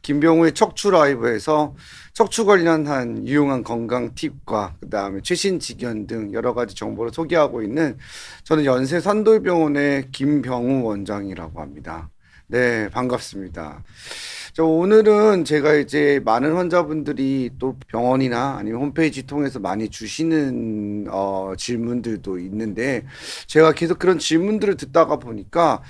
김병우의 척추 라이브에서 척추 관련한 유용한 건강 팁과 그다음에 최신 직연 등 여러 가지 정보를 소개하고 있는 저는 연세 산돌병원의 김병우 원장이라고 합니다. 네, 반갑습니다. 오늘은 제가 이제 많은 환자분들이 또 병원이나 아니면 홈페이지 통해서 많이 주시는 질문들도 있는데 제가 계속 그런 질문들을 듣다가 보니까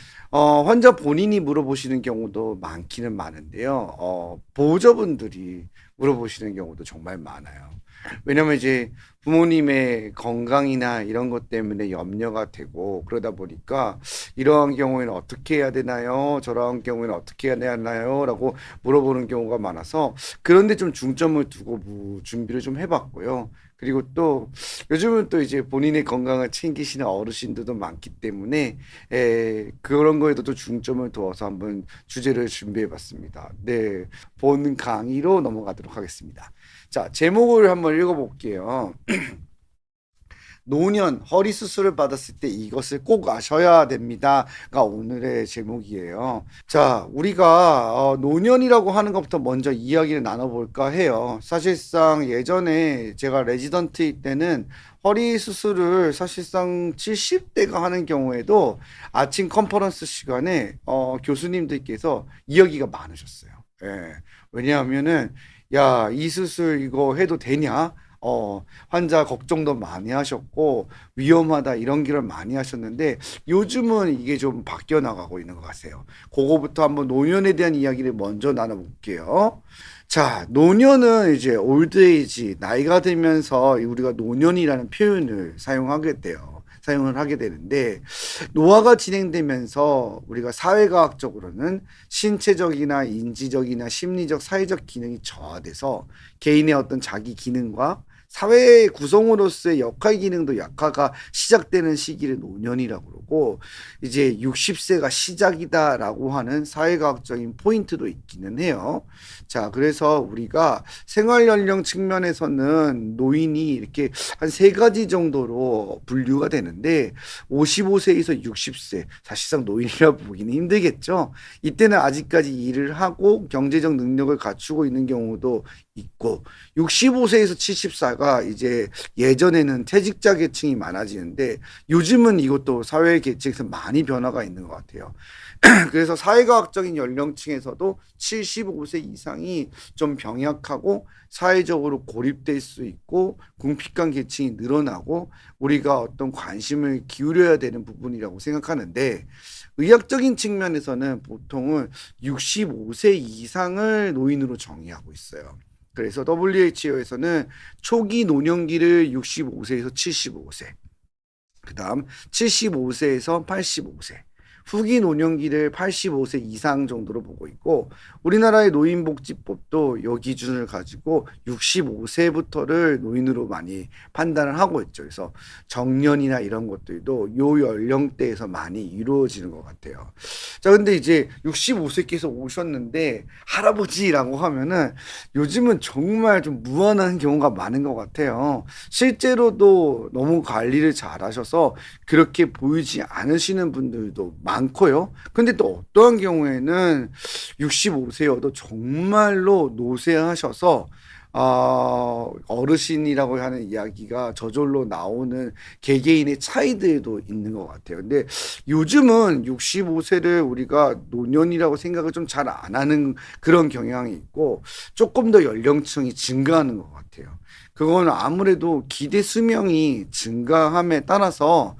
환자 본인이 물어보시는 경우도 많기는 많은데요. 보호자분들이 물어보시는 경우도 정말 많아요. 왜냐면 이제 부모님의 건강이나 이런 것 때문에 염려가 되고 그러다 보니까 이러한 경우에는 어떻게 해야 되나요? 저러한 경우에는 어떻게 해야 되나요? 라고 물어보는 경우가 많아서 그런데 좀 중점을 두고 준비를 좀 해봤고요. 그리고 또 요즘은 또 이제 본인의 건강을 챙기시는 어르신들도 많기 때문에 그런 거에도 또 중점을 두어서 한번 주제를 준비해 봤습니다. 네, 본 강의로 넘어가도록 하겠습니다. 자, 제목을 한번 읽어볼게요. 노년 허리 수술을 받았을 때 이것을 꼭 아셔야 됩니다가 오늘의 제목이에요. 자, 우리가 노년이라고 하는 것부터 먼저 이야기를 나눠볼까 해요. 사실상 예전에 제가 레지던트일 때는 허리 수술을 사실상 70대가 하는 경우에도 아침 컨퍼런스 시간에 교수님들께서 이야기가 많으셨어요. 예. 왜냐하면은 야, 이 수술 이거 해도 되냐? 환자 걱정도 많이 하셨고 위험하다 이런 길을 많이 하셨는데 요즘은 이게 좀 바뀌어 나가고 있는 것 같아요. 그거부터 한번 노년에 대한 이야기를 먼저 나눠볼게요. 자, 노년은 이제 올드에이지, 나이가 들면서 우리가 노년이라는 표현을 사용을 하게 되는데 노화가 진행되면서 우리가 사회과학적으로는 신체적이나 인지적이나 심리적, 사회적 기능이 저하돼서 개인의 어떤 자기 기능과 사회 구성으로서의 역할 기능도 약화가 시작되는 시기를 노년이라고 그러고 이제 60세가 시작이다라고 하는 사회과학적인 포인트도 있기는 해요. 자, 그래서 우리가 생활 연령 측면에서는 노인이 이렇게 한 세 가지 정도로 분류가 되는데 55세에서 60세 사실상 노인이라 보기는 힘들겠죠. 이때는 아직까지 일을 하고 경제적 능력을 갖추고 있는 경우도 있고 65세에서 74가 이제 예전에는 퇴직자 계층이 많아지는데 요즘은 이것도 사회 계층에서 많이 변화가 있는 것 같아요. 그래서 사회과학적인 연령층에서도 75세 이상이 좀 병약하고 사회적으로 고립될 수 있고 궁핍한 계층이 늘어나고 우리가 어떤 관심을 기울여야 되는 부분이라고 생각하는데 의학적인 측면에서는 보통은 65세 이상을 노인으로 정의하고 있어요. 그래서 WHO에서는 초기 노년기를 65세에서 75세, 그 다음 75세에서 85세, 후기 노년기를 85세 이상 정도로 보고 있고 우리나라의 노인복지법도 이 기준을 가지고 65세부터를 노인으로 많이 판단을 하고 있죠. 그래서 정년이나 이런 것들도 이 연령대에서 많이 이루어지는 것 같아요. 자, 근데 이제 65세께서 오셨는데 할아버지라고 하면은 요즘은 정말 좀 무안한 경우가 많은 것 같아요. 실제로도 너무 관리를 잘 하셔서 그렇게 보이지 않으시는 분들도 많고요. 근데 또 어떠한 경우에는 65세여도 정말로 노쇠하셔서 어르신이라고 하는 이야기가 저절로 나오는 개개인의 차이들도 있는 것 같아요. 근데 요즘은 65세를 우리가 노년이라고 생각을 좀 잘 안 하는 그런 경향이 있고 조금 더 연령층이 증가하는 것 같아요. 그거는 아무래도 기대 수명이 증가함에 따라서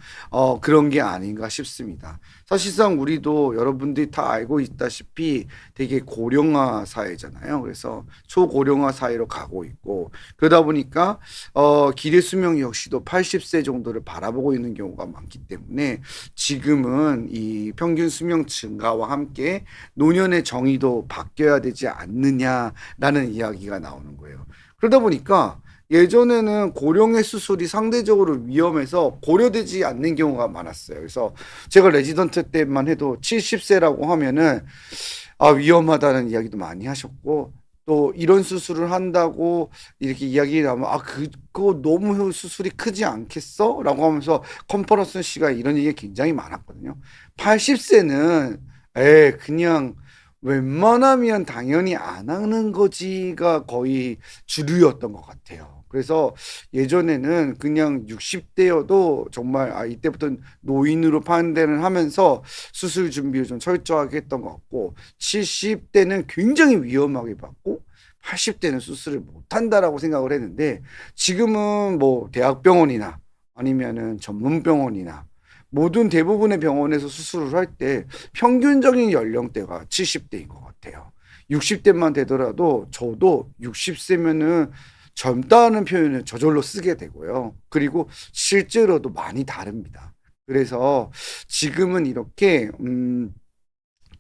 그런 게 아닌가 싶습니다. 사실상 우리도 여러분들이 다 알고 있다시피 되게 고령화 사회잖아요. 그래서 초고령화 사회로 가고 있고 그러다 보니까 기대 수명 역시도 80세 정도를 바라보고 있는 경우가 많기 때문에 지금은 이 평균 수명 증가와 함께 노년의 정의도 바뀌어야 되지 않느냐라는 이야기가 나오는 거예요. 그러다 보니까 예전에는 고령의 수술이 상대적으로 위험해서 고려되지 않는 경우가 많았어요. 그래서 제가 레지던트 때만 해도 70세라고 하면은 위험하다는 이야기도 많이 하셨고 또 이런 수술을 한다고 이렇게 이야기 나오면 그거 너무 수술이 크지 않겠어? 라고 하면서 컨퍼런스 시간 이런 얘기가 굉장히 많았거든요. 80세는 그냥 웬만하면 당연히 안 하는 거지가 거의 주류였던 것 같아요. 그래서 예전에는 그냥 60대여도 정말 이때부터 노인으로 판단을 하면서 수술 준비를 좀 철저하게 했던 것 같고 70대는 굉장히 위험하게 봤고 80대는 수술을 못 한다라고 생각을 했는데 지금은 뭐 대학병원이나 아니면은 전문병원이나 모든 대부분의 병원에서 수술을 할 때 평균적인 연령대가 70대인 것 같아요. 60대만 되더라도 저도 60세면은 젊다는 표현을 저절로 쓰게 되고요. 그리고 실제로도 많이 다릅니다. 그래서 지금은 이렇게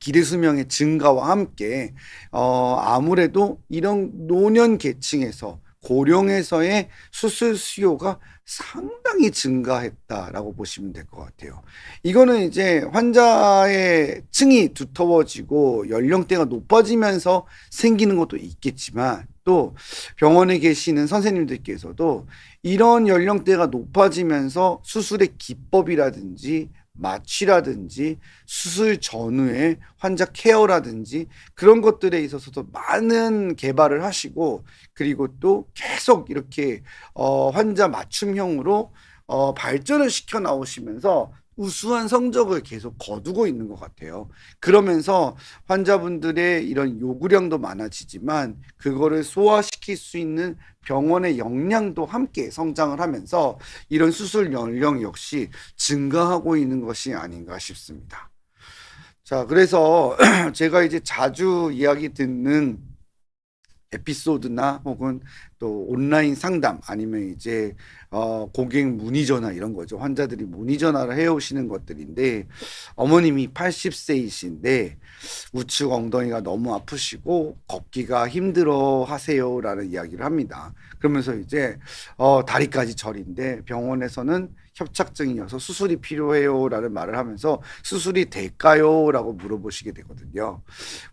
기대 수명의 증가와 함께 아무래도 이런 노년 계층에서 고령에서의 수술 수요가 상당히 증가했다라고 보시면 될 것 같아요. 이거는 이제 환자의 층이 두터워지고 연령대가 높아지면서 생기는 것도 있겠지만 또 병원에 계시는 선생님들께서도 이런 연령대가 높아지면서 수술의 기법이라든지 마취라든지 수술 전후의 환자 케어라든지 그런 것들에 있어서도 많은 개발을 하시고 그리고 또 계속 이렇게 환자 맞춤형으로 발전을 시켜 나오시면서 우수한 성적을 계속 거두고 있는 것 같아요. 그러면서 환자분들의 이런 요구량도 많아지지만 그거를 소화시킬 수 있는 병원의 역량도 함께 성장을 하면서 이런 수술 연령 역시 증가하고 있는 것이 아닌가 싶습니다. 자, 그래서 제가 이제 자주 이야기 듣는 에피소드나 혹은 또 온라인 상담 아니면 이제 고객 문의 전화 이런 거죠. 환자들이 문의 전화를 해오시는 것들인데 어머님이 80세이신데 우측 엉덩이가 너무 아프시고 걷기가 힘들어 하세요라는 이야기를 합니다. 그러면서 이제 다리까지 저린데 병원에서는 협착증이어서 수술이 필요해요라는 말을 하면서 수술이 될까요?라고 물어보시게 되거든요.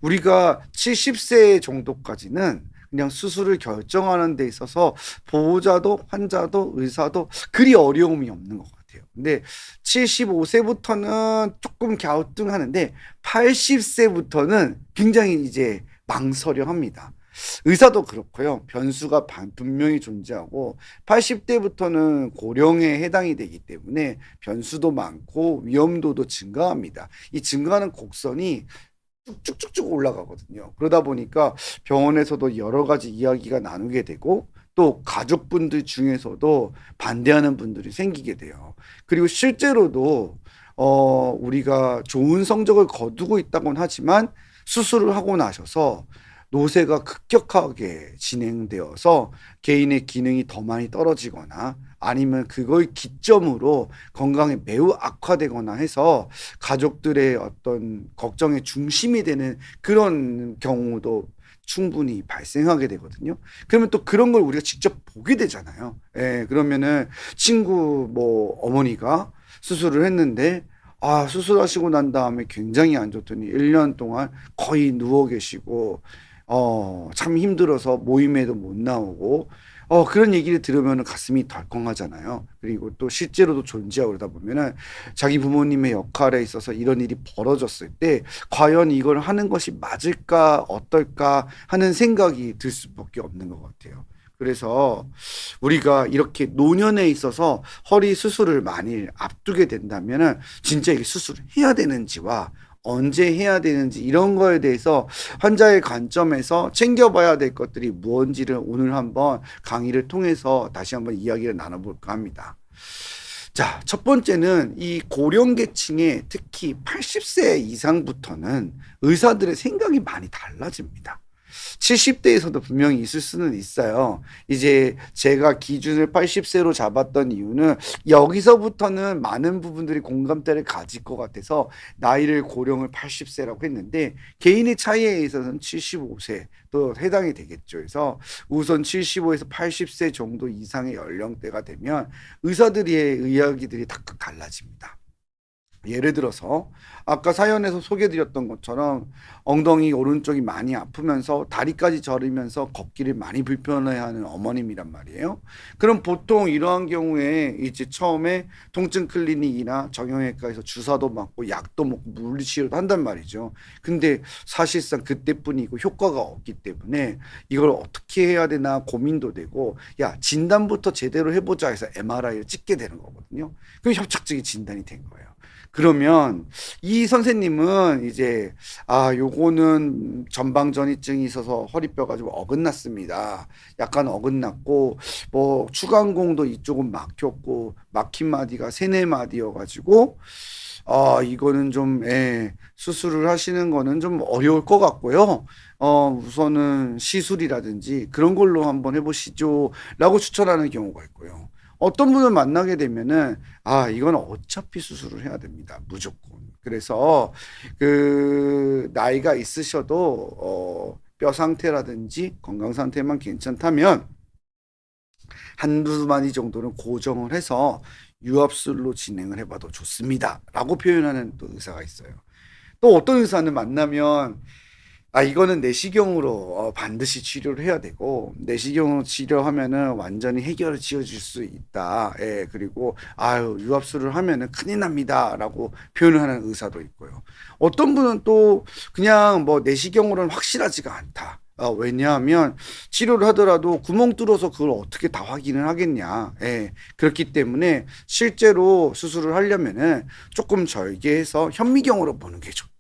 우리가 70세 정도까지는 그냥 수술을 결정하는 데 있어서 보호자도 환자도 의사도 그리 어려움이 없는 것 같아요. 근데 75세부터는 조금 갸우뚱하는데 80세부터는 굉장히 이제 망설여 합니다. 의사도 그렇고요. 변수가 분명히 존재하고 80대부터는 고령에 해당이 되기 때문에 변수도 많고 위험도도 증가합니다. 이 증가하는 곡선이 쭉쭉쭉쭉 올라가거든요. 그러다 보니까 병원에서도 여러 가지 이야기가 나누게 되고 또 가족분들 중에서도 반대하는 분들이 생기게 돼요. 그리고 실제로도 우리가 좋은 성적을 거두고 있다고는 하지만 수술을 하고 나셔서 노쇠가 급격하게 진행되어서 개인의 기능이 더 많이 떨어지거나 아니면 그걸 기점으로 건강이 매우 악화되거나 해서 가족들의 어떤 걱정의 중심이 되는 그런 경우도 충분히 발생하게 되거든요. 그러면 또 그런 걸 우리가 직접 보게 되잖아요. 예, 그러면은 친구 뭐 어머니가 수술을 했는데 수술하시고 난 다음에 굉장히 안 좋더니 1년 동안 거의 누워 계시고 참 힘들어서 모임에도 못 나오고 그런 얘기를 들으면 가슴이 덜컹하잖아요. 그리고 또 실제로도 존재하고 그러다 보면은 자기 부모님의 역할에 있어서 이런 일이 벌어졌을 때 과연 이걸 하는 것이 맞을까 어떨까 하는 생각이 들 수밖에 없는 것 같아요. 그래서 우리가 이렇게 노년에 있어서 허리 수술을 만일 앞두게 된다면은 진짜 이게 수술을 해야 되는지와 언제 해야 되는지 이런 거에 대해서 환자의 관점에서 챙겨봐야 될 것들이 무엇인지를 오늘 한번 강의를 통해서 다시 한번 이야기를 나눠볼까 합니다. 자, 첫 번째는 이 고령계층에 특히 80세 이상부터는 의사들의 생각이 많이 달라집니다. 70대에서도 분명히 있을 수는 있어요. 이제 제가 기준을 80세로 잡았던 이유는 여기서부터는 많은 부분들이 공감대를 가질 것 같아서 나이를 고령을 80세라고 했는데 개인의 차이에 있어서는 75세 또 해당이 되겠죠. 그래서 우선 75에서 80세 정도 이상의 연령대가 되면 의사들의 이야기들이 각각 달라집니다. 예를 들어서 아까 사연에서 소개드렸던 것처럼 엉덩이 오른쪽이 많이 아프면서 다리까지 저리면서 걷기를 많이 불편해하는 어머님이란 말이에요. 그럼 보통 이러한 경우에 이제 처음에 통증 클리닉이나 정형외과에서 주사도 맞고 약도 먹고 물리치료도 한단 말이죠. 근데 사실상 그때뿐이고 효과가 없기 때문에 이걸 어떻게 해야 되나 고민도 되고, 야, 진단부터 제대로 해보자 해서 MRI를 찍게 되는 거거든요. 그럼 협착증이 진단이 된 거예요. 그러면 이 선생님은 이제 요거는 전방전이증이 있어서 허리뼈가 좀 어긋났습니다. 약간 어긋났고 뭐 추간공도 이쪽은 막혔고 막힌 마디가 세네 마디여가지고 이거는 좀 수술을 하시는 거는 좀 어려울 것 같고요. 우선은 시술이라든지 그런 걸로 한번 해보시죠 라고 추천하는 경우가 있고요. 어떤 분을 만나게 되면은 이건 어차피 수술을 해야 됩니다. 무조건. 그래서 그 나이가 있으셔도 뼈 상태라든지 건강 상태만 괜찮다면 한두 마디 정도는 고정을 해서 유압술로 진행을 해봐도 좋습니다. 라고 표현하는 또 의사가 있어요. 또 어떤 의사는 만나면 이거는 내시경으로 반드시 치료를 해야 되고, 내시경으로 치료하면은 완전히 해결을 지어줄 수 있다. 예, 그리고 유압술을 하면은 큰일 납니다. 라고 표현을 하는 의사도 있고요. 어떤 분은 또 그냥 뭐 내시경으로는 확실하지가 않다. 왜냐하면 치료를 하더라도 구멍 뚫어서 그걸 어떻게 다 확인을 하겠냐. 예, 그렇기 때문에 실제로 수술을 하려면은 조금 절개해서 현미경으로 보는 게 좋다.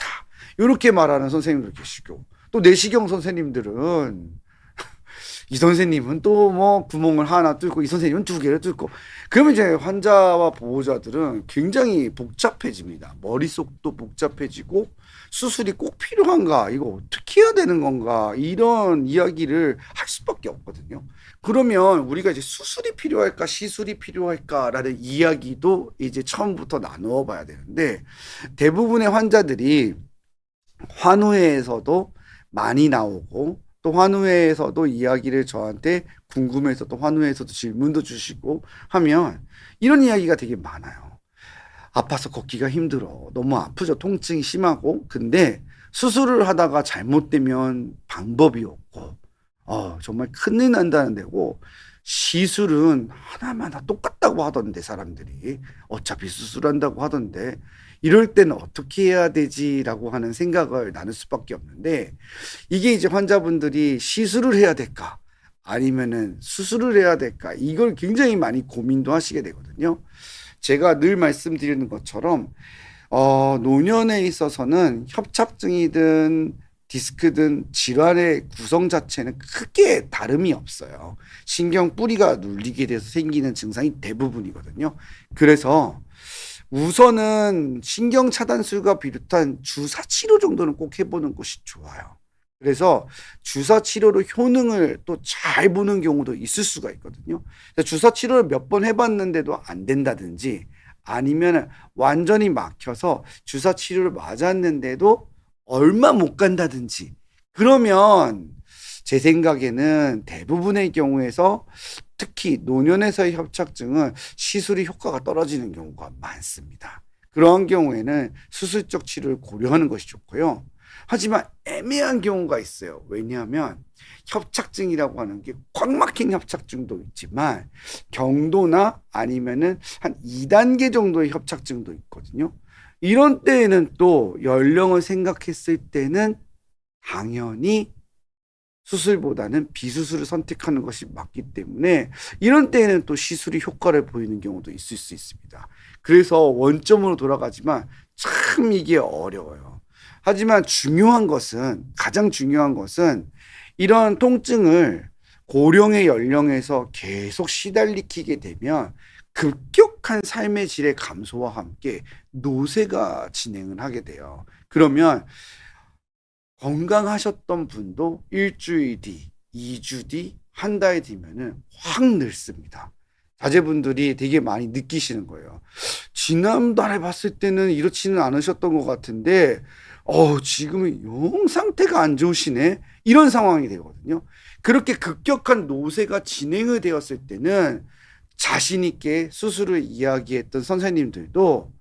이렇게 말하는 선생님들 계시고, 또 내시경 선생님들은 이 선생님은 또 뭐 구멍을 하나 뚫고 이 선생님은 두 개를 뚫고, 그러면 이제 환자와 보호자들은 굉장히 복잡해집니다. 머릿속도 복잡해지고 수술이 꼭 필요한가, 이거 어떻게 해야 되는 건가, 이런 이야기를 할 수밖에 없거든요. 그러면 우리가 이제 수술이 필요할까 시술이 필요할까라는 이야기도 이제 처음부터 나누어 봐야 되는데, 대부분의 환자들이 환우회에서도 많이 나오고, 또 환우회에서도 이야기를 저한테 궁금해서 또 환우회에서도 질문도 주시고 하면 이런 이야기가 되게 많아요. 아파서 걷기가 힘들어. 너무 아프죠. 통증이 심하고. 근데 수술을 하다가 잘못되면 방법이 없고, 정말 큰일 난다는 데고, 시술은 하나만 다 똑같다고 하던데, 사람들이. 어차피 수술한다고 하던데, 이럴 때는 어떻게 해야 되지라고 하는 생각을 나눌 수밖에 없는데, 이게 이제 환자분들이 시술을 해야 될까? 아니면은 수술을 해야 될까? 이걸 굉장히 많이 고민도 하시게 되거든요. 제가 늘 말씀드리는 것처럼, 노년에 있어서는 협착증이든 디스크든 질환의 구성 자체는 크게 다름이 없어요. 신경 뿌리가 눌리게 돼서 생기는 증상이 대부분이거든요. 그래서 우선은 신경 차단술과 비롯한 주사 치료 정도는 꼭 해보는 것이 좋아요. 그래서 주사 치료로 효능을 또 잘 보는 경우도 있을 수가 있거든요. 주사 치료를 몇 번 해봤는데도 안 된다든지, 아니면 완전히 막혀서 주사 치료를 맞았는데도 얼마 못 간다든지, 그러면 제 생각에는 대부분의 경우에서 특히 노년에서의 협착증은 시술이 효과가 떨어지는 경우가 많습니다. 그런 경우에는 수술적 치료를 고려하는 것이 좋고요. 하지만 애매한 경우가 있어요. 왜냐하면 협착증이라고 하는 게 꽉 막힌 협착증도 있지만 경도나 아니면은 한 2단계 정도의 협착증도 있거든요. 이런 때에는 또 연령을 생각했을 때는 당연히 수술보다는 비수술을 선택하는 것이 맞기 때문에, 이런 때에는 또 시술이 효과를 보이는 경우도 있을 수 있습니다. 그래서 원점으로 돌아가지만 참 이게 어려워요. 하지만 가장 중요한 것은 이런 통증을 고령의 연령에서 계속 시달리게 되면 급격한 삶의 질의 감소와 함께 노쇠가 진행을 하게 돼요. 그러면 건강하셨던 분도 일주일 뒤, 2주 뒤, 한 달 뒤면은 확 늙습니다. 자제분들이 되게 많이 느끼시는 거예요. 지난달에 봤을 때는 이렇지는 않으셨던 것 같은데, 지금은 영 상태가 안 좋으시네? 이런 상황이 되거든요. 그렇게 급격한 노쇠가 진행이 되었을 때는 자신 있게 수술을 이야기했던 선생님들도,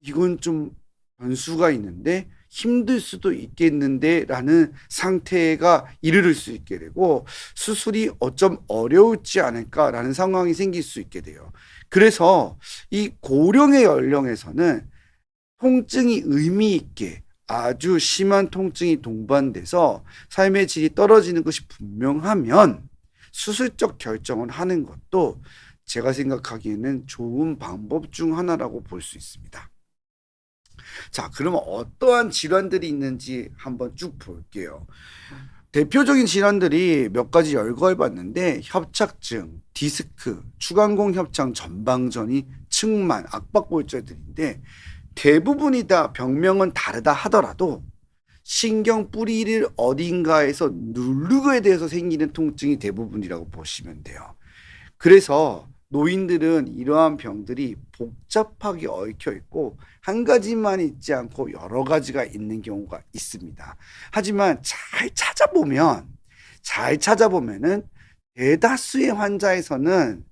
이건 좀 변수가 있는데 힘들 수도 있겠는데 라는 상태가 이르를 수 있게 되고 수술이 어쩜 어려울지 않을까라는 상황이 생길 수 있게 돼요. 그래서 이 고령의 연령에서는 통증이 의미 있게 아주 심한 통증이 동반돼서 삶의 질이 떨어지는 것이 분명하면 수술적 결정을 하는 것도 제가 생각하기에는 좋은 방법 중 하나라고 볼 수 있습니다. 자, 그러면 어떠한 질환들이 있는지 한번 쭉 볼게요. 대표적인 질환들이 몇 가지 열거해 봤는데 협착증, 디스크, 추간공 협착 전방전이, 측만, 압박골절들인데 대부분이 다 병명은 다르다 하더라도 신경 뿌리를 어딘가에서 누르게 돼서 생기는 통증이 대부분이라고 보시면 돼요. 그래서 노인들은 이러한 병들이 복잡하게 얽혀 있고 한 가지만 있지 않고 여러 가지가 있는 경우가 있습니다. 하지만 잘 찾아보면은 대다수의 환자에서는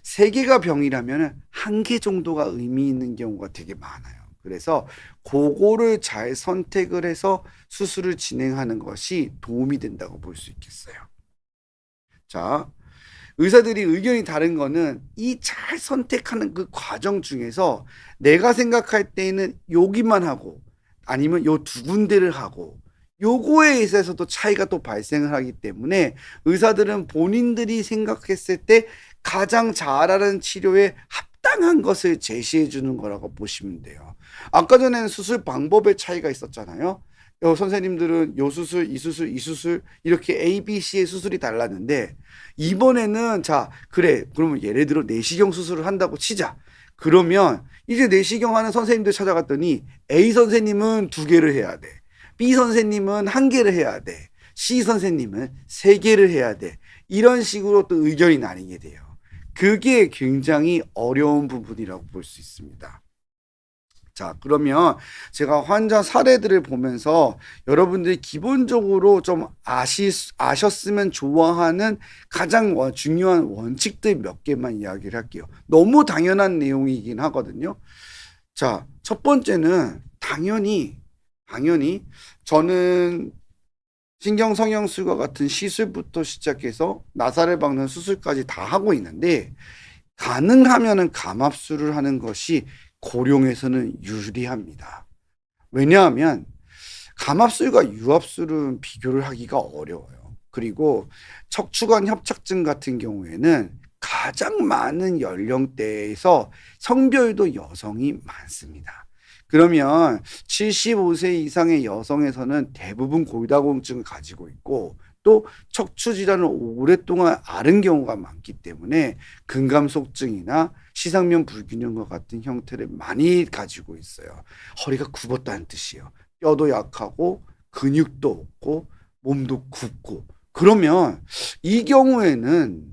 세 개가 병이라면 한 개 정도가 의미 있는 경우가 되게 많아요. 그래서 그거를 잘 선택을 해서 수술을 진행하는 것이 도움이 된다고 볼 수 있겠어요. 자, 의사들이 의견이 다른 거는 이 잘 선택하는 그 과정 중에서 내가 생각할 때에는 여기만 하고 아니면 요 두 군데를 하고 요거에 있어서도 차이가 또 발생을 하기 때문에 의사들은 본인들이 생각했을 때 가장 잘하는 치료에 합당한 것을 제시해 주는 거라고 보시면 돼요. 아까 전에는 수술 방법의 차이가 있었잖아요. 선생님들은 요 수술, 이 수술, 이 수술 이렇게 A, B, C의 수술이 달랐는데 이번에는 자, 그래. 그러면 예를 들어 내시경 수술을 한다고 치자. 그러면 이제 내시경 하는 선생님들 찾아갔더니 A 선생님은 두 개를 해야 돼. B 선생님은 한 개를 해야 돼. C 선생님은 세 개를 해야 돼. 이런 식으로 또 의견이 나뉘게 돼요. 그게 굉장히 어려운 부분이라고 볼 수 있습니다. 자, 그러면 제가 환자 사례들을 보면서 여러분들이 기본적으로 좀 아셨으면 좋아하는 가장 중요한 원칙들 몇 개만 이야기를 할게요. 너무 당연한 내용이긴 하거든요. 자, 첫 번째는 당연히 저는 신경성형술과 같은 시술부터 시작해서 나사를 박는 수술까지 다 하고 있는데 가능하면은 감압술을 하는 것이 고령에서는 유리합니다. 왜냐하면 감압술과 유압술은 비교를 하기가 어려워요. 그리고 척추관 협착증 같은 경우에는 가장 많은 연령대에서 성별도 여성이 많습니다. 그러면 75세 이상의 여성에서는 대부분 골다공증을 가지고 있고 또 척추 질환을 오랫동안 앓은 경우가 많기 때문에 근감속증이나 시상면 불균형과 같은 형태를 많이 가지고 있어요. 허리가 굽었다는 뜻이에요. 뼈도 약하고 근육도 없고 몸도 굽고 그러면 이 경우에는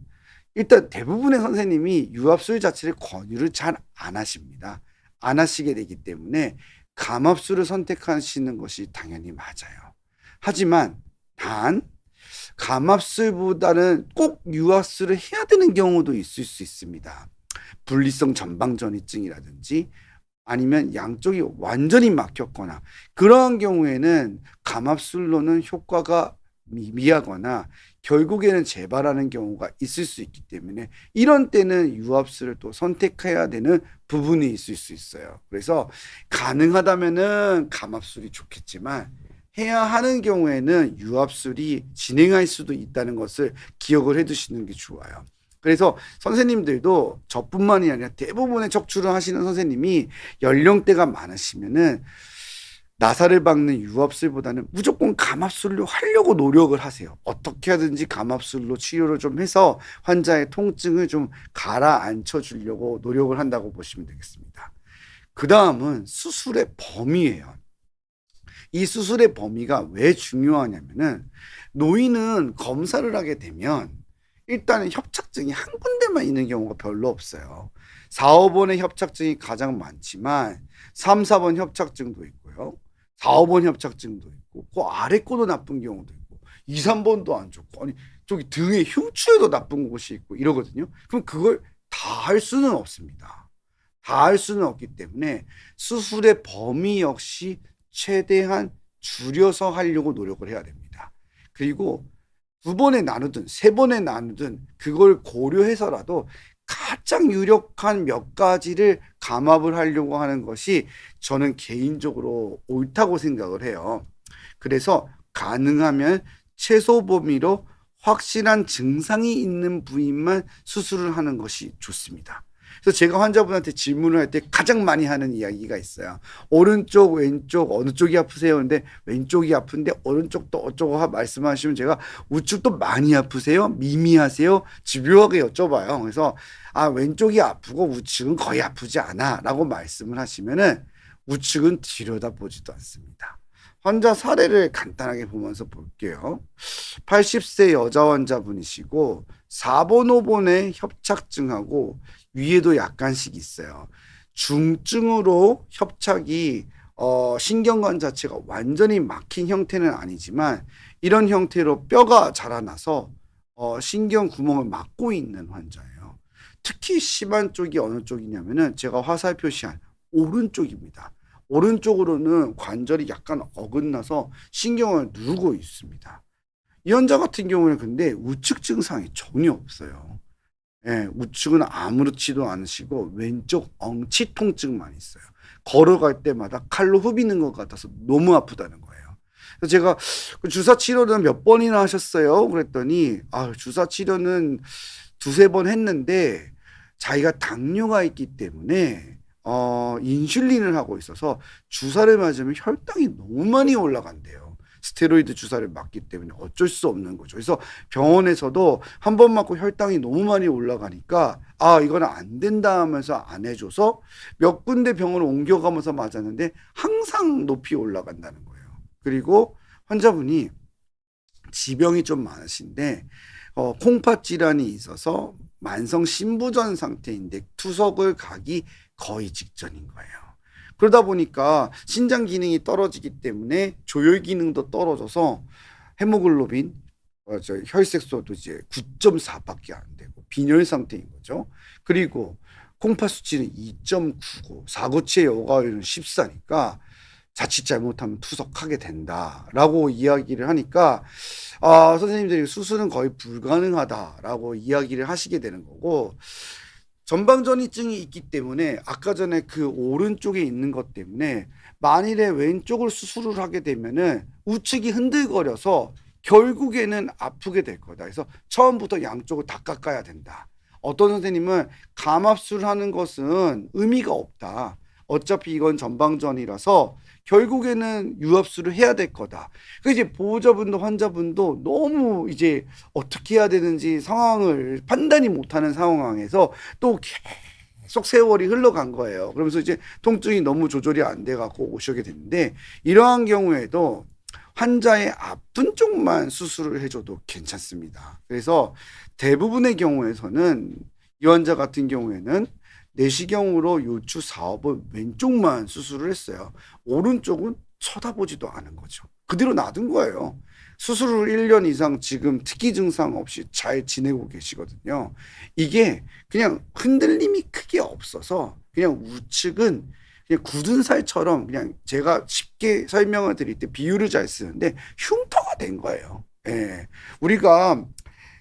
일단 대부분의 선생님이 유압술 자체를 권유를 잘 안 하십니다. 안 하시게 되기 때문에 감압술을 선택하시는 것이 당연히 맞아요. 하지만 단 감압술보다는 꼭 유압술을 해야 되는 경우도 있을 수 있습니다. 분리성 전방전이증이라든지 아니면 양쪽이 완전히 막혔거나 그러한 경우에는 감압술로는 효과가 미미하거나 결국에는 재발하는 경우가 있을 수 있기 때문에 이런 때는 유압술을 또 선택해야 되는 부분이 있을 수 있어요. 그래서 가능하다면은 감압술이 좋겠지만 해야 하는 경우에는 유압술이 진행할 수도 있다는 것을 기억을 해 두시는 게 좋아요. 그래서 선생님들도 저뿐만이 아니라 대부분의 척추를 하시는 선생님이 연령대가 많으시면은 나사를 박는 유압술보다는 무조건 감압술로 하려고 노력을 하세요. 어떻게 하든지 감압술로 치료를 좀 해서 환자의 통증을 좀 가라앉혀 주려고 노력을 한다고 보시면 되겠습니다. 그 다음은 수술의 범위예요. 이 수술의 범위가 왜 중요하냐면은 노인은 검사를 하게 되면 일단은 협착증이 한 군데만 있는 경우가 별로 없어요. 4, 5번의 협착증이 가장 많지만 3, 4번 협착증도 있고요. 4, 5번 협착증도 있고 그 아래 거도 나쁜 경우도 있고 2, 3번도 안 좋고 아니 저기 등의 흉추에도 나쁜 곳이 있고 이러거든요. 그럼 그걸 다 할 수는 없습니다. 다 할 수는 없기 때문에 수술의 범위 역시 최대한 줄여서 하려고 노력을 해야 됩니다. 그리고 두 번에 나누든 세 번에 나누든 그걸 고려해서라도 가장 유력한 몇 가지를 감압을 하려고 하는 것이 저는 개인적으로 옳다고 생각을 해요. 그래서 가능하면 최소 범위로 확실한 증상이 있는 부위만 수술을 하는 것이 좋습니다. 그래서 제가 환자분한테 질문을 할 때 가장 많이 하는 이야기가 있어요. 오른쪽, 왼쪽 어느 쪽이 아프세요? 근데 왼쪽이 아픈데 오른쪽도 어쩌고 말씀하시면 제가 우측도 많이 아프세요? 미미하세요? 집요하게 여쭤봐요. 그래서 왼쪽이 아프고 우측은 거의 아프지 않아 라고 말씀을 하시면은 우측은 들여다보지도 않습니다. 환자 사례를 간단하게 보면서 볼게요. 80세 여자 환자분이시고 4번, 5번에 협착증하고 위에도 약간씩 있어요. 중증으로 협착이 신경관 자체가 완전히 막힌 형태는 아니지만 이런 형태로 뼈가 자라나서 신경 구멍을 막고 있는 환자예요. 특히 심한 쪽이 어느 쪽이냐면은 제가 화살 표시한 오른쪽입니다. 오른쪽으로는 관절이 약간 어긋나서 신경을 누르고 있습니다. 이 환자 같은 경우는 근데 우측 증상이 전혀 없어요. 예, 우측은 아무렇지도 않으시고 왼쪽 엉치 통증만 있어요. 걸어갈 때마다 칼로 후비는 것 같아서 너무 아프다는 거예요. 그래서 제가 주사 치료는 몇 번이나 하셨어요? 그랬더니 주사 치료는 두세 번 했는데 자기가 당뇨가 있기 때문에 인슐린을 하고 있어서 주사를 맞으면 혈당이 너무 많이 올라간대요. 스테로이드 주사를 맞기 때문에 어쩔 수 없는 거죠. 그래서 병원에서도 한 번 맞고 혈당이 너무 많이 올라가니까 이거는 안 된다 하면서 안 해줘서 몇 군데 병원을 옮겨가면서 맞았는데 항상 높이 올라간다는 거예요. 그리고 환자분이 지병이 좀 많으신데 콩팥 질환이 있어서 만성 신부전 상태인데 투석을 가기 거의 직전인 거예요. 그러다 보니까 신장 기능이 떨어지기 때문에 조혈 기능도 떨어져서 헤모글로빈, 혈색소도 이제 9.4밖에 안 되고 빈혈 상태인 거죠. 그리고 콩팥 수치는 2.99, 사고치의 여과율은 14니까 자칫 잘못하면 투석하게 된다라고 이야기를 하니까 선생님들이 수술은 거의 불가능하다라고 이야기를 하시게 되는 거고, 전방전이증이 있기 때문에 아까 전에 그 오른쪽에 있는 것 때문에 만일에 왼쪽을 수술을 하게 되면은 우측이 흔들거려서 결국에는 아프게 될 거다. 그래서 처음부터 양쪽을 다 깎아야 된다. 어떤 선생님은 감압술 하는 것은 의미가 없다. 어차피 이건 전방전이라서 결국에는 유압술을 해야 될 거다. 그 이제 보호자분도 환자분도 너무 이제 어떻게 해야 되는지 상황을 판단이 못하는 상황에서 또 계속 세월이 흘러간 거예요. 그러면서 이제 통증이 너무 조절이 안 돼 갖고 오시게 됐는데, 이러한 경우에도 환자의 아픈 쪽만 수술을 해줘도 괜찮습니다. 그래서 대부분의 경우에서는 이 환자 같은 경우에는 내시경으로 요추 사업은 왼쪽만 수술을 했어요. 오른쪽은 쳐다보지도 않은 거죠. 그대로 놔둔 거예요. 수술을 1년 이상 지금 특이 증상 없이 잘 지내고 계시거든요. 이게 그냥 흔들림이 크게 없어서 그냥 우측은 그냥 굳은 살처럼, 그냥 제가 쉽게 설명을 드릴 때 비유를 잘 쓰는데 흉터가 된 거예요. 예. 우리가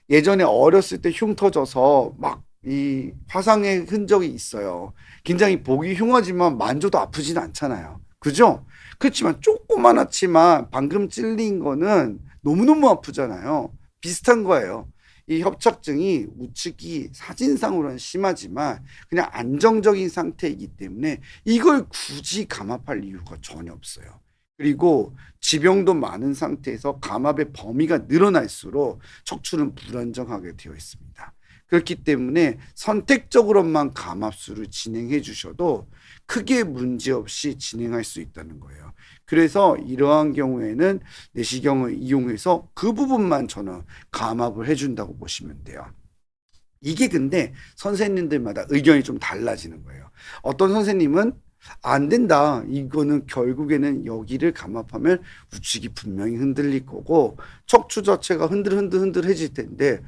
예전에 어렸을 때 흉터져서 막 이 화상의 흔적이 있어요. 굉장히 보기 흉하지만 만져도 아프진 않잖아요. 그죠? 그렇지만 조그만하지만 방금 찔린 거는 너무너무 아프잖아요. 비슷한 거예요. 이 협착증이 우측이 사진상으로는 심하지만 그냥 안정적인 상태이기 때문에 이걸 굳이 감압할 이유가 전혀 없어요. 그리고 지병도 많은 상태에서 감압의 범위가 늘어날수록 척추는 불안정하게 되어 있습니다. 그렇기 때문에 선택적으로만 감압술을 진행해 주셔도 크게 문제없이 진행할 수 있다는 거예요. 그래서 이러한 경우에는 내시경을 이용해서 그 부분만 저는 감압을 해준다고 보시면 돼요. 이게 근데 선생님들마다 의견이 좀 달라지는 거예요. 어떤 선생님은 안 된다. 이거는 결국에는 여기를 감압하면 우측이 분명히 흔들릴 거고 척추 자체가 흔들흔들해질 텐데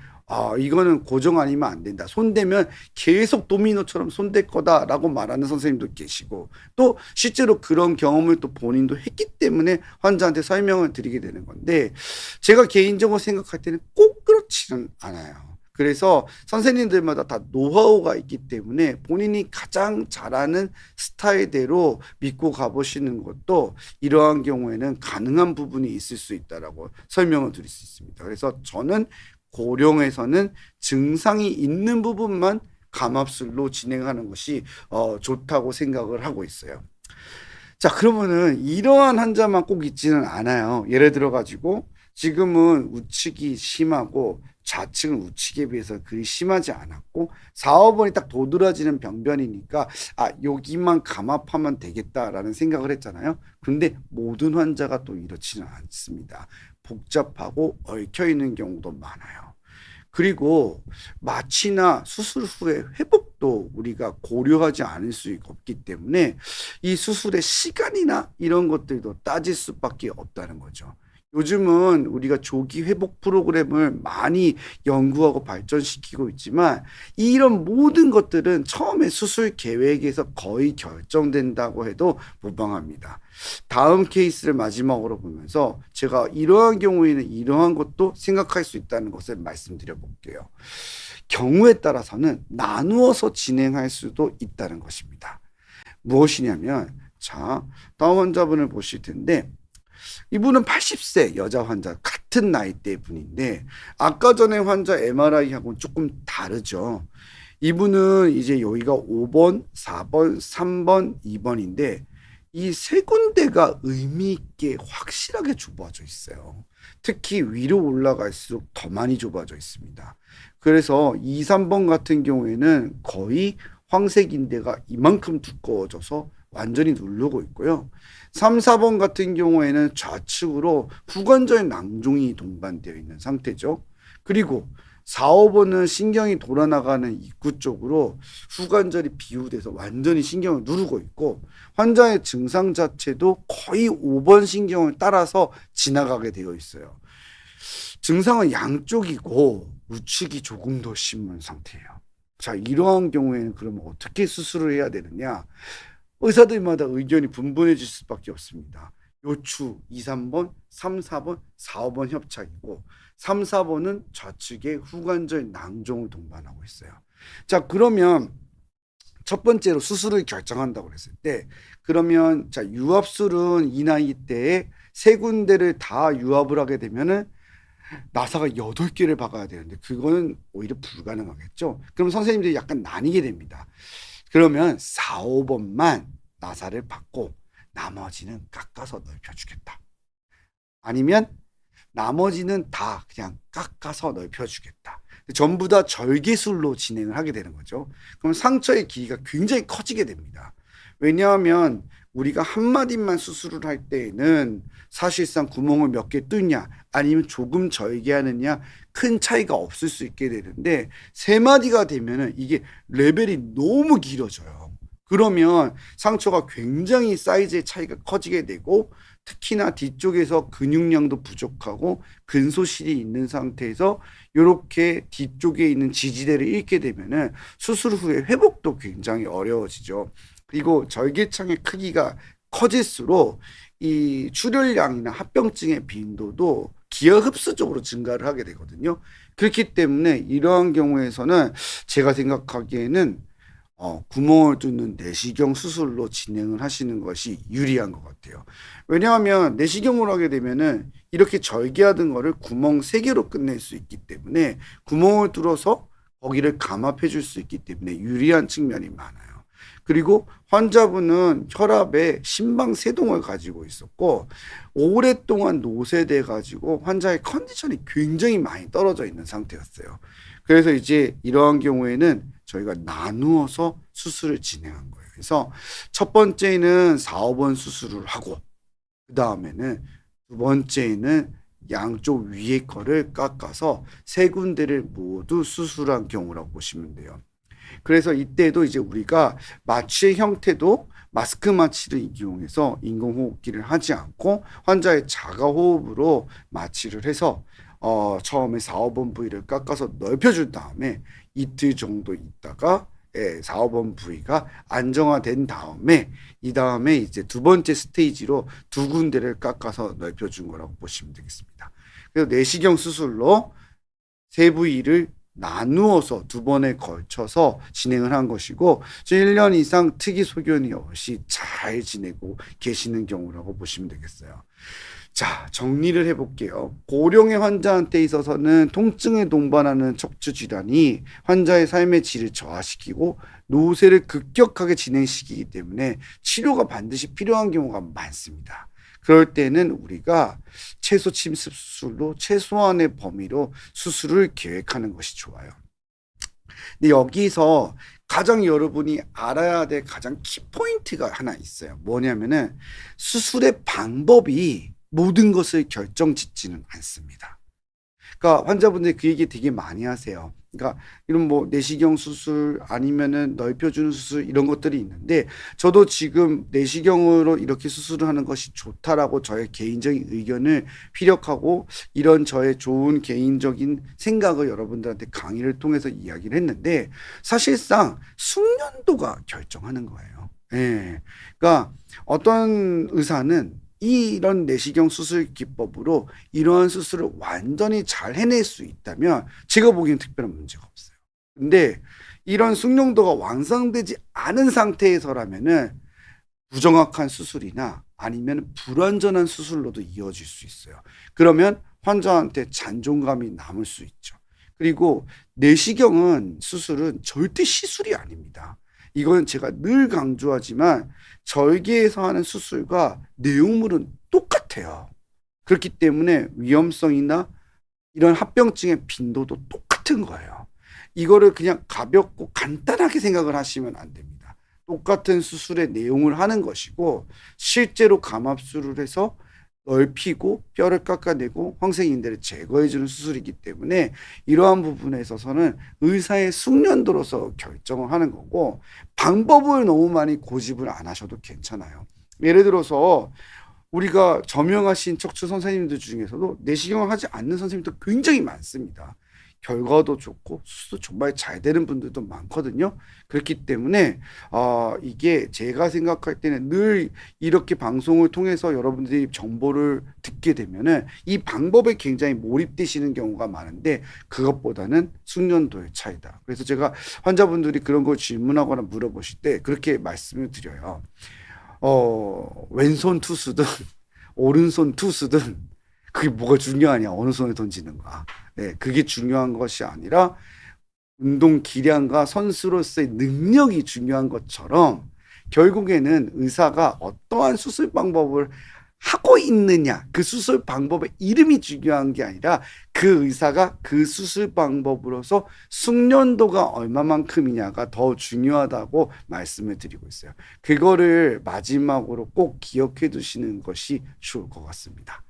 이거는 고정 아니면 안 된다. 손대면 계속 도미노처럼 손댈 거다라고 말하는 선생님도 계시고, 또 실제로 그런 경험을 또 본인도 했기 때문에 환자한테 설명을 드리게 되는 건데, 제가 개인적으로 생각할 때는 꼭 그렇지는 않아요. 그래서 선생님들마다 다 노하우가 있기 때문에 본인이 가장 잘하는 스타일대로 믿고 가보시는 것도 이러한 경우에는 가능한 부분이 있을 수 있다라고 설명을 드릴 수 있습니다. 그래서 저는 고령에서는 증상이 있는 부분만 감압술로 진행하는 것이 좋다고 생각을 하고 있어요. 자, 그러면은 이러한 환자만 꼭 있지는 않아요. 예를 들어 가지고 지금은 우측이 심하고 좌측은 우측에 비해서 그리 심하지 않았고 4, 5번이 딱 도드라지는 병변이니까 여기만 감압하면 되겠다라는 생각을 했잖아요. 근데 모든 환자가 또 이렇지는 않습니다. 복잡하고 얽혀 있는 경우도 많아요. 그리고 마취나 수술 후의 회복도 우리가 고려하지 않을 수 없기 때문에 이 수술의 시간이나 이런 것들도 따질 수밖에 없다는 거죠. 요즘은 우리가 조기 회복 프로그램을 많이 연구하고 발전시키고 있지만 이런 모든 것들은 처음에 수술 계획에서 거의 결정된다고 해도 무방합니다. 다음 케이스를 마지막으로 보면서 제가 이러한 경우에는 이러한 것도 생각할 수 있다는 것을 말씀드려 볼게요. 경우에 따라서는 나누어서 진행할 수도 있다는 것입니다. 무엇이냐면, 자, 다음 환자분을 보실 텐데, 이분은 80세 여자 환자, 같은 나이대 분인데 아까 전에 환자 MRI하고는 조금 다르죠. 이분은 이제 여기가 5번, 4번, 3번, 2번인데 이 세 군데가 의미 있게 확실하게 좁아져 있어요. 특히 위로 올라갈수록 더 많이 좁아져 있습니다. 그래서 2, 3번 같은 경우에는 거의 황색인대가 이만큼 두꺼워져서 완전히 누르고 있고요. 3, 4번 같은 경우에는 좌측으로 후관절 낭종이 동반되어 있는 상태죠. 그리고 4, 5번은 신경이 돌아나가는 입구 쪽으로 후관절이 비우돼서 완전히 신경을 누르고 있고 환자의 증상 자체도 거의 5번 신경을 따라서 지나가게 되어 있어요. 증상은 양쪽이고 우측이 조금 더 심한 상태예요. 자, 이러한 경우에는 그러면 어떻게 수술을 해야 되느냐? 의사들마다 의견이 분분해질 수밖에 없습니다. 요추 2, 3번, 3, 4번, 4, 5번 협착이고 3, 4번은 좌측에 후관절 낭종을 동반하고 있어요. 자, 그러면 첫 번째로 수술을 결정한다고 그랬을 때 그러면 자, 유압술은 이 나이 때에 세 군데를 다 유압을 하게 되면은 나사가 8개를 박아야 되는데 그거는 오히려 불가능하겠죠. 그럼 선생님들이 약간 나뉘게 됩니다. 그러면 4, 5번만 나사를 박고 나머지는 깎아서 넓혀주겠다. 아니면 나머지는 다 그냥 깎아서 넓혀주겠다. 전부 다 절개술로 진행을 하게 되는 거죠. 그럼 상처의 길이가 굉장히 커지게 됩니다. 왜냐하면 우리가 한 마디만 수술을 할 때에는 사실상 구멍을 몇 개 뚫냐 아니면 조금 절개하느냐 큰 차이가 없을 수 있게 되는데 세 마디가 되면은 이게 레벨이 너무 길어져요. 그러면 상처가 굉장히 사이즈의 차이가 커지게 되고 특히나 뒤쪽에서 근육량도 부족하고 근소실이 있는 상태에서 이렇게 뒤쪽에 있는 지지대를 잃게 되면은 수술 후에 회복도 굉장히 어려워지죠. 그리고 절개창의 크기가 커질수록 이 출혈량이나 합병증의 빈도도 기하급수적으로 증가를 하게 되거든요. 그렇기 때문에 이러한 경우에서는 제가 생각하기에는 구멍을 뚫는 내시경 수술로 진행을 하시는 것이 유리한 것 같아요. 왜냐하면 내시경으로 하게 되면은 이렇게 절개하던 거를 구멍 3개로 끝낼 수 있기 때문에 구멍을 뚫어서 거기를 감압해 줄 수 있기 때문에 유리한 측면이 많아요. 그리고 환자분은 혈압에 심방세동을 가지고 있었고 오랫동안 노쇠돼 가지고 환자의 컨디션이 굉장히 많이 떨어져 있는 상태였어요. 그래서 이제 이러한 경우에는 저희가 나누어서 수술을 진행한 거예요. 그래서 첫 번째는 4, 5번 수술을 하고 그 다음에는 두 번째는 양쪽 위에 거를 깎아서 세 군데를 모두 수술한 경우라고 보시면 돼요. 그래서 이때도 이제 우리가 마취의 형태도 마스크 마취를 이용해서 인공호흡기를 하지 않고 환자의 자가호흡으로 마취를 해서 처음에 4, 5번 부위를 깎아서 넓혀준 다음에 이틀 정도 있다가 4, 5번 부위가 안정화된 다음에 이 다음에 이제 두 번째 스테이지로 두 군데를 깎아서 넓혀준 거라고 보시면 되겠습니다. 그래서 내시경 수술로 세 부위를 나누어서 두 번에 걸쳐서 진행을 한 것이고 1년 이상 특이 소견이 없이 잘 지내고 계시는 경우라고 보시면 되겠어요. 자, 정리를 해볼게요. 고령의 환자한테 있어서는 통증에 동반하는 척추 질환이 환자의 삶의 질을 저하시키고 노쇠를 급격하게 진행시키기 때문에 치료가 반드시 필요한 경우가 많습니다. 그럴 때는 우리가 최소 침습 수술로 최소한의 범위로 수술을 계획하는 것이 좋아요. 근데 여기서 가장 여러분이 알아야 될 가장 키포인트가 하나 있어요. 뭐냐면은 수술의 방법이 모든 것을 결정짓지는 않습니다. 그러니까 환자분들이 그 얘기 되게 많이 하세요. 그러니까 이런 뭐 내시경 수술 아니면은 넓혀주는 수술 이런 것들이 있는데 저도 지금 내시경으로 이렇게 수술을 하는 것이 좋다라고 저의 개인적인 의견을 피력하고 이런 저의 좋은 개인적인 생각을 여러분들한테 강의를 통해서 이야기를 했는데 사실상 숙련도가 결정하는 거예요. 예. 그러니까 어떤 의사는 이런 내시경 수술 기법으로 이러한 수술을 완전히 잘 해낼 수 있다면 제가 보기엔 특별한 문제가 없어요. 근데 이런 숙련도가 완성되지 않은 상태에서라면은 부정확한 수술이나 아니면 불완전한 수술로도 이어질 수 있어요. 그러면 환자한테 잔존감이 남을 수 있죠. 그리고 내시경은 수술은 절대 시술이 아닙니다. 이건 제가 늘 강조하지만 절개에서 하는 수술과 내용물은 똑같아요. 그렇기 때문에 위험성이나 이런 합병증의 빈도도 똑같은 거예요. 이거를 그냥 가볍고 간단하게 생각을 하시면 안 됩니다. 똑같은 수술의 내용을 하는 것이고 실제로 감압술을 해서 넓히고 뼈를 깎아내고 황색인대를 제거해주는 수술이기 때문에 이러한 부분에 있어서는 의사의 숙련도로서 결정을 하는 거고 방법을 너무 많이 고집을 안 하셔도 괜찮아요. 예를 들어서 우리가 저명하신 척추 선생님들 중에서도 내시경을 하지 않는 선생님도 굉장히 많습니다. 결과도 좋고 수술도 정말 잘 되는 분들도 많거든요. 그렇기 때문에 이게 제가 생각할 때는 늘 이렇게 방송을 통해서 여러분들이 정보를 듣게 되면은 이 방법에 굉장히 몰입되시는 경우가 많은데 그것보다는 숙련도의 차이다. 그래서 제가 환자분들이 그런 걸 질문하거나 물어보실 때 그렇게 말씀을 드려요. 왼손 투수든 오른손 투수든 그게 뭐가 중요하냐? 어느 손에 던지는가? 네, 그게 중요한 것이 아니라 운동 기량과 선수로서의 능력이 중요한 것처럼 결국에는 의사가 어떠한 수술 방법을 하고 있느냐, 그 수술 방법의 이름이 중요한 게 아니라 그 의사가 그 수술 방법으로서 숙련도가 얼마만큼이냐가 더 중요하다고 말씀을 드리고 있어요. 그거를 마지막으로 꼭 기억해 두시는 것이 좋을 것 같습니다.